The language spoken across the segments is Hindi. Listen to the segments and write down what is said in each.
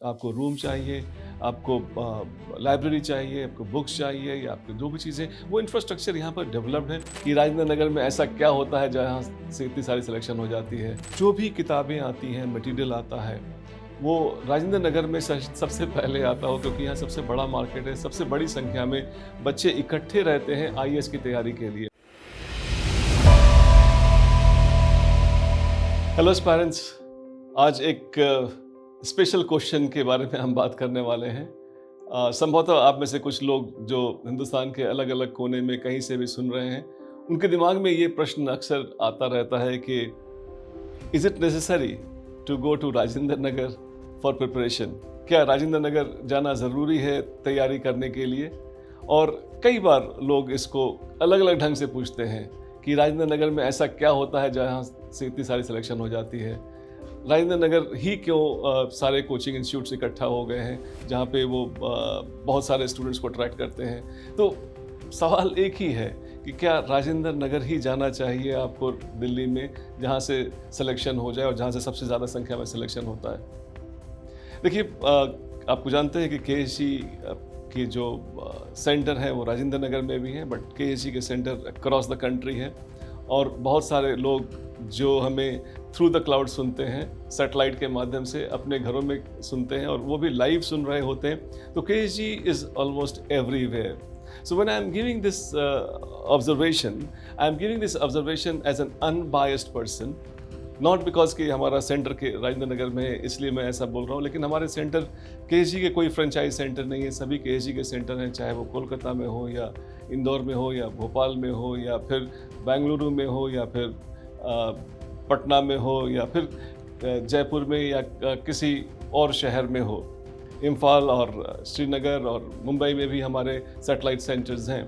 आपको रूम चाहिए, आपको लाइब्रेरी चाहिए, आपको बुक्स चाहिए या आपको जो भी चीज़ें, वो इंफ्रास्ट्रक्चर यहाँ पर डेवलप्ड है कि राजेंद्र नगर में ऐसा क्या होता है जहाँ से इतनी सारी सिलेक्शन हो जाती है। जो भी किताबें आती हैं, मटेरियल आता है, वो राजेंद्र नगर में सबसे पहले आता हो, क्योंकि यहाँ सबसे बड़ा मार्केट है, सबसे बड़ी संख्या में बच्चे इकट्ठे रहते हैं आईएएस की तैयारी के लिए। हेलो पेरेंट्स, आज एक स्पेशल क्वेश्चन के बारे में हम बात करने वाले हैं। संभवतः आप में से कुछ लोग जो हिंदुस्तान के अलग अलग कोने में कहीं से भी सुन रहे हैं, उनके दिमाग में ये प्रश्न अक्सर आता रहता है कि is it necessary to go to Rajendra Nagar for preparation? क्या राजेंद्र नगर जाना ज़रूरी है तैयारी करने के लिए? और कई बार लोग इसको अलग अलग ढंग से पूछते हैं कि राजेंद्र नगर में ऐसा क्या होता है जहाँ से इतनी सारी सिलेक्शन हो जाती है? राजेंद्र नगर ही क्यों सारे कोचिंग इंस्टीट्यूट्स इकट्ठा हो गए हैं जहाँ पे वो बहुत सारे स्टूडेंट्स को अट्रैक्ट करते हैं? तो सवाल एक ही है कि क्या राजेंद्र नगर ही जाना चाहिए आपको दिल्ली में, जहाँ से सिलेक्शन हो जाए और जहाँ से सबसे ज़्यादा संख्या में सिलेक्शन होता है? देखिए, आपको जानते हैं कि केएसजी की जो सेंटर है वो राजेंद्र नगर में भी है, बट केएसजी के सेंटर अक्रॉस द कंट्री है और बहुत सारे लोग जो हमें थ्रू द क्लाउड सुनते हैं, सैटेलाइट के माध्यम से अपने घरों में सुनते हैं और वो भी लाइव सुन रहे होते हैं। तो KSG is almost everywhere. So when I am giving this observation, I am giving this observation as an unbiased person, not because कि हमारा सेंटर के राजेंद्र नगर में है इसलिए मैं ऐसा बोल रहा हूँ, लेकिन हमारे सेंटर केएसजी के कोई फ्रेंचाइज सेंटर नहीं है, सभी केएसजी के सेंटर हैं, चाहे वो कोलकाता में हो या इंदौर में हो या भोपाल में हो या फिर बेंगलुरु में हो या फिर पटना में हो या फिर जयपुर में या किसी और शहर में हो। इम्फाल और श्रीनगर और मुंबई में भी हमारे सैटेलाइट सेंटर्स हैं,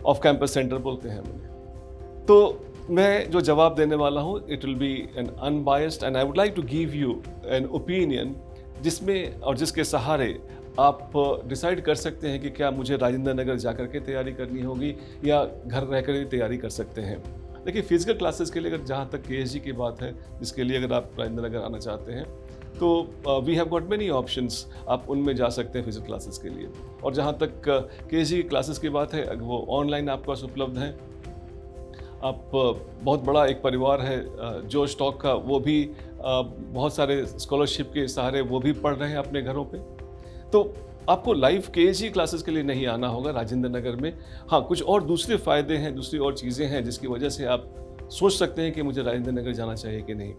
ऑफ कैंपस सेंटर बोलते हैं उन्हें। तो मैं जो जवाब देने वाला हूँ, it will be an unbiased and I would like to give you an opinion जिसमें और जिसके सहारे आप डिसाइड कर सकते हैं कि क्या मुझे राजेंद्र नगर जाकर के तैयारी करनी होगी या घर रहकर ही तैयारी कर सकते हैं। देखिए, फिजिकल क्लासेस के लिए अगर जहाँ तक केएसजी की बात है, जिसके लिए अगर आप राजेंद्र नगर आना चाहते हैं, तो we have got many options, आप उनमें जा सकते हैं फिजिकल क्लासेस के लिए। और जहाँ तक केएसजी की क्लासेस की बात है, वो ऑनलाइन आपके पास उपलब्ध हैं। आप बहुत बड़ा एक परिवार है जोश टॉक का, वो भी बहुत सारे स्कॉलरशिप के सहारे वो भी पढ़ रहे हैं अपने घरों पे। तो आपको लाइव केएसजी क्लासेस के लिए नहीं आना होगा राजेंद्र नगर में। हाँ, कुछ और दूसरे फ़ायदे हैं, दूसरी और चीज़ें हैं जिसकी वजह से आप सोच सकते हैं कि मुझे राजेंद्र नगर जाना चाहिए कि नहीं।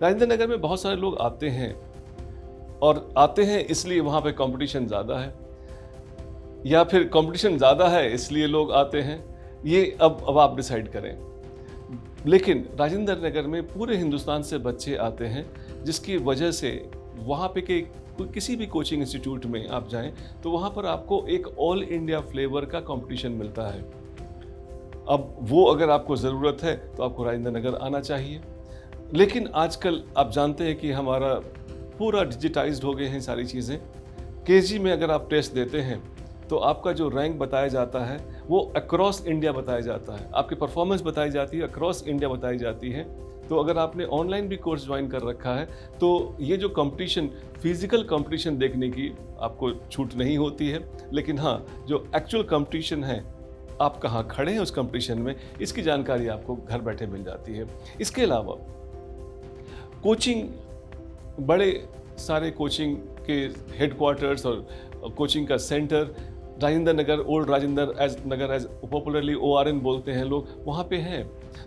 राजेंद्र नगर में बहुत सारे लोग आते हैं और आते हैं इसलिए वहाँ पे कंपटीशन ज़्यादा है, या फिर कंपटीशन ज़्यादा है इसलिए लोग आते हैं, ये अब आप डिसाइड करें। लेकिन राजेंद्र नगर में पूरे हिंदुस्तान से बच्चे आते हैं, जिसकी वजह से वहाँ पे के किसी भी कोचिंग इंस्टीट्यूट में आप जाएं तो वहाँ पर आपको एक ऑल इंडिया फ्लेवर का कंपटीशन मिलता है। अब वो अगर आपको ज़रूरत है तो आपको राजेंद्र नगर आना चाहिए। लेकिन आजकल आप जानते हैं कि हमारा पूरा डिजिटाइज्ड हो गए हैं सारी चीज़ें। केएसजी में अगर आप टेस्ट देते हैं तो आपका जो रैंक बताया जाता है वो अक्रॉस इंडिया बताया जाता है, आपकी परफॉर्मेंस बताई जाती है, अक्रॉस इंडिया बताई जाती है। तो अगर आपने ऑनलाइन भी कोर्स ज्वाइन कर रखा है तो ये जो कंपटीशन, फिजिकल कंपटीशन देखने की आपको छूट नहीं होती है, लेकिन हाँ, जो एक्चुअल कंपटीशन है, आप कहाँ खड़े हैं उस कंपटीशन में, इसकी जानकारी आपको घर बैठे मिल जाती है। इसके अलावा कोचिंग, बड़े सारे कोचिंग के हेडक्वार्टर्स और कोचिंग का centre Rajendra Nagar, old Rajendra Nagar as popularly ORN बोलते हैं लोग, वहाँ पे है।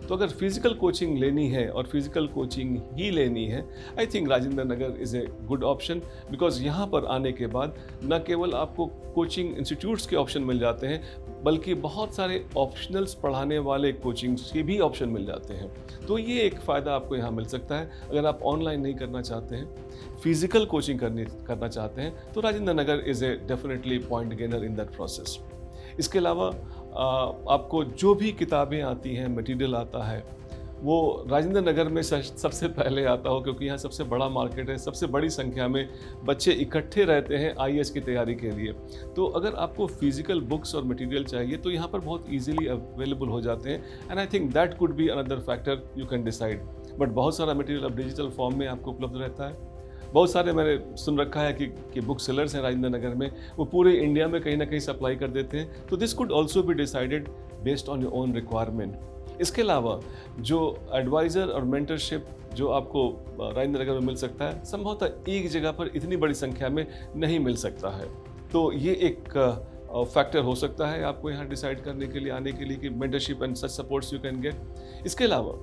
तो अगर फिजिकल कोचिंग लेनी है और फिजिकल कोचिंग ही लेनी है, I think Rajendra Nagar is a good option, because यहाँ पर आने के बाद न केवल आपको कोचिंग इंस्टीट्यूट्स के ऑप्शन मिल जाते हैं, बल्कि बहुत सारे ऑप्शनल्स पढ़ाने वाले कोचिंग्स के भी ऑप्शन मिल जाते हैं। तो ये एक फ़ायदा आपको यहाँ मिल सकता है। अगर आप ऑनलाइन नहीं करना चाहते हैं, फिजिकल कोचिंग करना चाहते हैं, तो Rajendra Nagar is a definitely point gainer in that process. इसके अलावा आपको जो भी किताबें आती हैं, मटेरियल आता है, वो राजेंद्र नगर में सबसे पहले आता हो, क्योंकि यहाँ सबसे बड़ा मार्केट है, सबसे बड़ी संख्या में बच्चे इकट्ठे रहते हैं आईएएस की तैयारी के लिए। तो अगर आपको फिजिकल बुक्स और मटेरियल चाहिए तो यहाँ पर बहुत इजीली अवेलेबल हो जाते हैं, and I think that could be another factor you can decide. But बहुत सारा मटेरियल अब डिजिटल फॉर्म में आपको उपलब्ध रहता है। बहुत सारे मैंने सुन रखा है कि बुक सेलर्स हैं राजेंद्र नगर में, वो पूरे इंडिया में कहीं ना कहीं सप्लाई कर देते हैं। तो this could also be decided based on your own requirement. इसके अलावा जो एडवाइज़र और मेंटरशिप जो आपको राजेंद्र नगर में मिल सकता है, संभवतः एक जगह पर इतनी बड़ी संख्या में नहीं मिल सकता है। तो ये एक फैक्टर हो सकता है आपको यहाँ डिसाइड करने के लिए, आने के लिए, कि mentorship and such supports you can get. इसके अलावा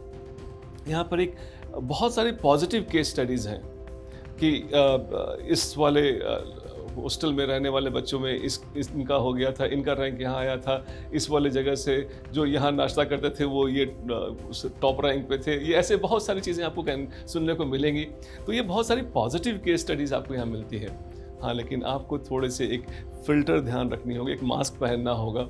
यहाँ पर एक बहुत सारी पॉजिटिव केस स्टडीज़ हैं कि इस वाले हॉस्टल में रहने वाले बच्चों में इनका हो गया था, इनका रैंक यहाँ आया था, इस वाले जगह से जो यहाँ नाश्ता करते थे वो ये टॉप रैंक पे थे। ये ऐसे बहुत सारी चीज़ें आपको सुनने को मिलेंगी। तो ये बहुत सारी पॉजिटिव केस स्टडीज़ आपको यहाँ मिलती है। हाँ, लेकिन आपको थोड़े से एक फ़िल्टर ध्यान रखनी होगी, एक मास्क पहनना होगा,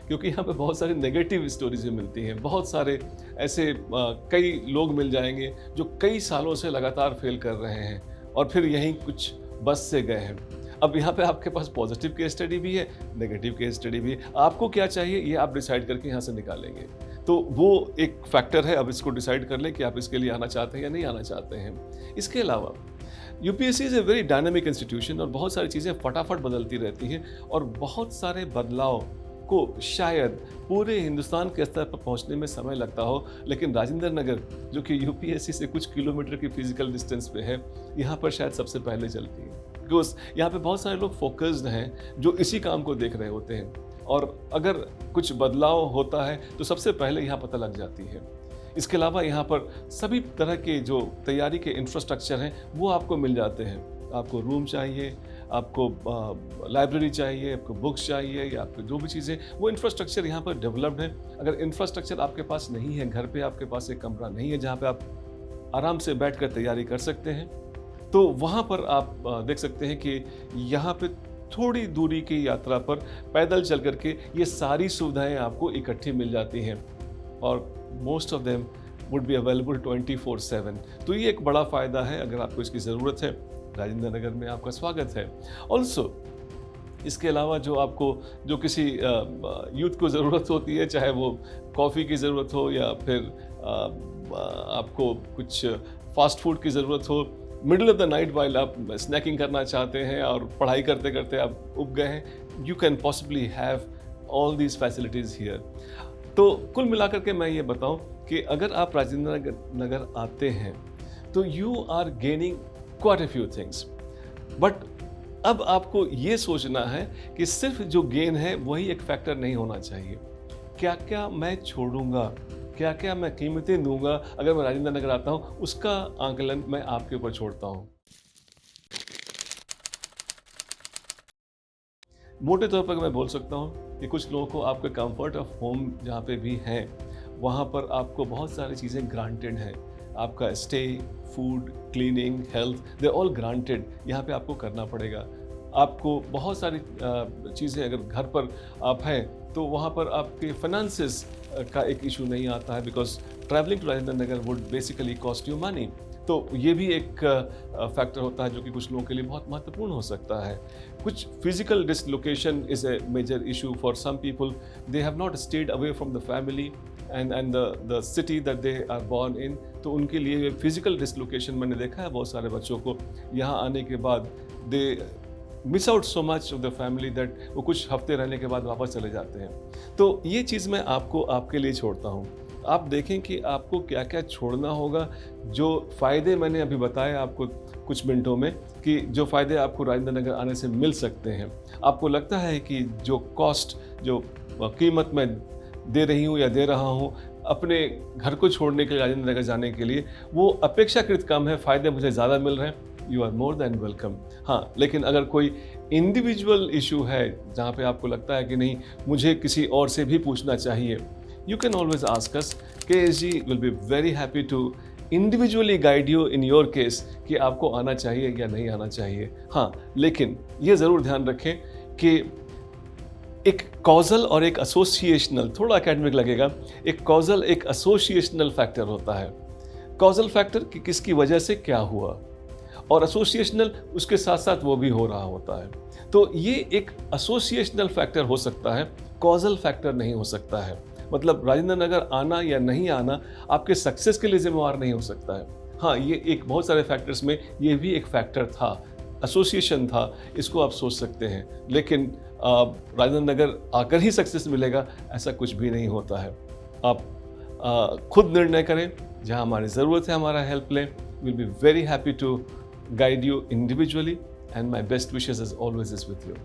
क्योंकि यहाँ पे बहुत सारी नेगेटिव स्टोरीज़ मिलती हैं। बहुत सारे ऐसे कई लोग मिल जाएंगे जो कई सालों से लगातार फेल कर रहे हैं और फिर यहीं कुछ बस से गए हैं। अब यहाँ पे आपके पास पॉजिटिव केस स्टडी भी है, नेगेटिव केस स्टडी भी है। आपको क्या चाहिए ये आप डिसाइड करके यहाँ से निकालेंगे। तो वो एक फैक्टर है, अब इसको डिसाइड कर लें कि आप इसके लिए आना चाहते हैं या नहीं आना चाहते हैं। इसके अलावा UPSC is a very dynamic institution और बहुत सारी चीज़ें फटाफट बदलती रहती हैं और बहुत सारे बदलाव को शायद पूरे हिंदुस्तान के स्तर पर पहुंचने में समय लगता हो, लेकिन राजेंद्र नगर जो कि यूपीएससी से कुछ किलोमीटर की फिजिकल डिस्टेंस पे है, यहाँ पर शायद सबसे पहले चलती है। बिकॉज यहाँ पे बहुत सारे लोग फोकस्ड हैं जो इसी काम को देख रहे होते हैं, और अगर कुछ बदलाव होता है तो सबसे पहले यहाँ पता लग जाती है। इसके अलावा यहाँ पर सभी तरह के जो तैयारी के इंफ्रास्ट्रक्चर हैं वो आपको मिल जाते हैं। आपको रूम चाहिए, आपको लाइब्रेरी चाहिए, आपको बुक्स चाहिए, या आपको जो भी चीज़ें, वो इंफ्रास्ट्रक्चर यहाँ पर डेवलप्ड है। अगर इंफ्रास्ट्रक्चर आपके पास नहीं है, घर पे आपके पास एक कमरा नहीं है जहाँ पे आप आराम से बैठकर तैयारी कर सकते हैं, तो वहाँ पर आप देख सकते हैं कि यहाँ पे थोड़ी दूरी की यात्रा पर पैदल चल करके ये सारी सुविधाएं आपको इकट्ठी मिल जाती हैं, और most of them would be available 24/7। तो ये एक बड़ा फ़ायदा है। अगर आपको इसकी ज़रूरत है, राजेंद्र नगर में आपका स्वागत है। ऑल्सो इसके अलावा जो किसी यूथ को ज़रूरत होती है, चाहे वो कॉफ़ी की ज़रूरत हो या फिर आपको कुछ फास्ट फूड की ज़रूरत हो, middle of the night while आप स्नैकिंग करना चाहते हैं और पढ़ाई करते करते आप उब गए हैं, you can possibly have all these facilities here. तो कुल मिलाकर के मैं ये बताऊं कि अगर आप राजेंद्र नगर आते हैं तो you are gaining quite a few things, but अब आपको ये सोचना है कि सिर्फ जो गेन है वही एक फैक्टर नहीं होना चाहिए। क्या क्या मैं छोड़ूंगा, क्या क्या मैं कीमतें दूंगा अगर मैं राजेंद्र नगर आता हूं, उसका आंकलन मैं आपके ऊपर छोड़ता हूं। मोटे तौर पर मैं बोल सकता हूं कि कुछ लोगों को आपके कंफर्ट ऑफ होम जहां पे भी हैं, वहां पर आपको बहुत सारी चीज़ें ग्रांटेड हैं। आपका stay, food, cleaning, health, they all granted. यहाँ पे आपको करना पड़ेगा। आपको बहुत सारी चीज़ें, अगर घर पर आप हैं तो वहाँ पर आपके फाइनेंसेस का एक इशू नहीं आता है, because travelling to Rajendra Nagar would basically cost you money. तो ये भी एक फैक्टर होता है जो कि कुछ लोगों के लिए बहुत महत्वपूर्ण हो सकता है। कुछ physical dislocation is a major issue for some people. They have not stayed away from the family and the city that they are born in. तो उनके लिए फिजिकल डिसलोकेशन मैंने देखा है बहुत सारे बच्चों को यहाँ आने के बाद, they miss out so much of the family that वो कुछ हफ्ते रहने के बाद वापस चले जाते हैं। तो ये चीज़ मैं आपको आपके लिए छोड़ता हूँ। आप देखें कि आपको क्या क्या छोड़ना होगा। जो फ़ायदे मैंने अभी बताए आपको कुछ मिनटों में, कि जो फ़ायदे आपको राजेंद्र नगर आने से मिल सकते हैं, आपको लगता है कि जो कॉस्ट, जो कीमत मैं दे रही हूँ या दे रहा हूँ अपने घर को छोड़ने के लिए, राजेंद्र नगर जाने के लिए, वो अपेक्षाकृत कम है, फ़ायदे मुझे ज़्यादा मिल रहे हैं, you are more than welcome. हाँ, लेकिन अगर कोई इंडिविजुअल इशू है जहाँ पे आपको लगता है कि नहीं, मुझे किसी और से भी पूछना चाहिए, you can always ask us. KSG will be very happy to individually guide you in your case कि आपको आना चाहिए या नहीं आना चाहिए। हाँ, लेकिन ये ज़रूर ध्यान रखें कि एक कॉजल और एक एसोसिएशनल, थोड़ा एकेडमिक लगेगा, एक कॉजल एक एसोसिएशनल फैक्टर होता है। कॉजल फैक्टर कि किसकी वजह से क्या हुआ, और एसोसिएशनल उसके साथ साथ वो भी हो रहा होता है। तो ये एक एसोसिएशनल फैक्टर हो सकता है, कॉजल फैक्टर नहीं हो सकता है। मतलब राजेंद्र नगर आना या नहीं आना आपके सक्सेस के लिए जिम्मेवार नहीं हो सकता है। हाँ, ये एक बहुत सारे फैक्टर्स में ये भी एक फैक्टर था, एसोसिएशन था, इसको आप सोच सकते हैं। लेकिन राजेंद्र नगर आकर ही सक्सेस मिलेगा, ऐसा कुछ भी नहीं होता है। आप खुद निर्णय करें, जहाँ हमारी ज़रूरत है हमारा हेल्प लें। Will be very happy to guide you individually and my best wishes is always is with you.